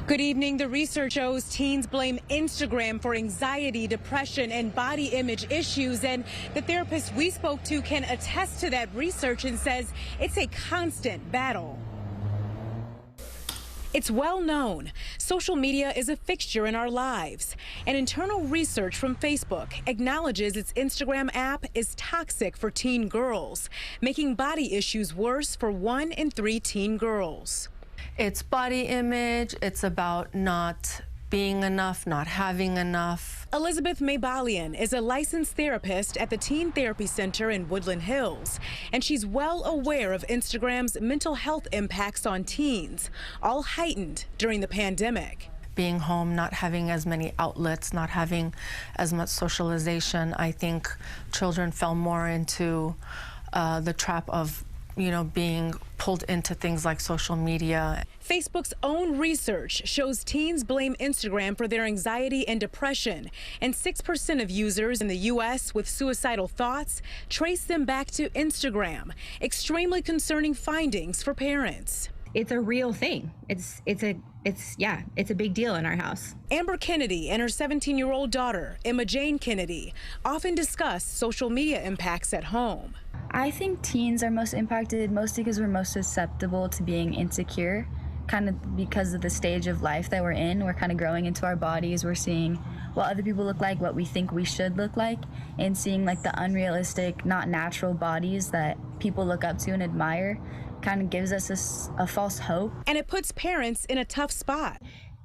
Good evening. The research shows teens blame Instagram for anxiety, depression, and body image issues. And the therapist we spoke to can attest to that research and says it's a constant battle. It's well known. Social media is a fixture in our lives. And internal research from Facebook acknowledges its Instagram app is toxic for teen girls, making body issues worse for 1 in 3 teen girls. It's body image. It's about not being enough, not having enough. Elizabeth Maybalian is a licensed therapist at the Teen Therapy Center in Woodland Hills, and she's well aware of Instagram's mental health impacts on teens, all heightened during the pandemic. Being home, not having as many outlets, not having as much socialization, I think children fell more into the trap of being pulled into things like social media. Facebook's own research shows teens blame Instagram for their anxiety and depression, and 6% of users in the U.S. with suicidal thoughts trace them back to Instagram. Extremely concerning findings for parents. It's a real thing. It's a big deal in our house. Amber Kennedy and her 17-year-old daughter, Emma Jane Kennedy, often discuss social media impacts at home. I think teens are most impacted mostly because we're most susceptible to being insecure, kind of because of the stage of life that we're in. We're kind of growing into our bodies. We're seeing what other people look like, what we think we should look like, and seeing like the unrealistic, not natural bodies that people look up to and admire kind of gives us a false hope. And it puts parents in a tough spot.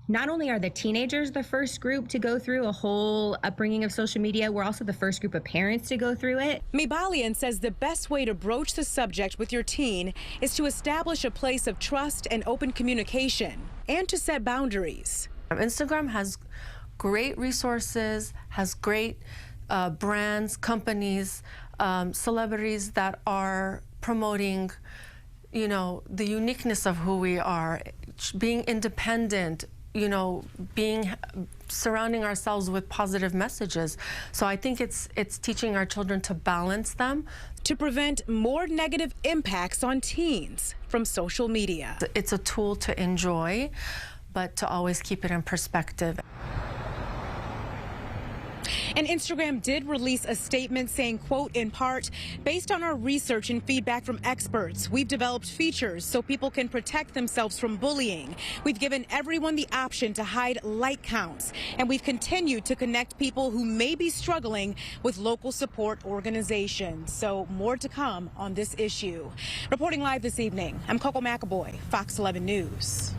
Not only are the teenagers the first group to go through a whole upbringing of social media, we're also the first group of parents to go through it. Maybalian says the best way to broach the subject with your teen is to establish a place of trust and open communication and to set boundaries. Instagram has great resources, has great brands, companies, celebrities that are promoting the uniqueness of who we are, being independent, surrounding ourselves with positive messages. So I think it's teaching our children to balance them. To prevent more negative impacts on teens from social media. It's a tool to enjoy, but to always keep it in perspective. And Instagram did release a statement saying, quote, in part, based on our research and feedback from experts, we've developed features so people can protect themselves from bullying. We've given everyone the option to hide like counts, and we've continued to connect people who may be struggling with local support organizations. So more to come on this issue. Reporting live this evening, I'm Coco McAvoy, Fox 11 News.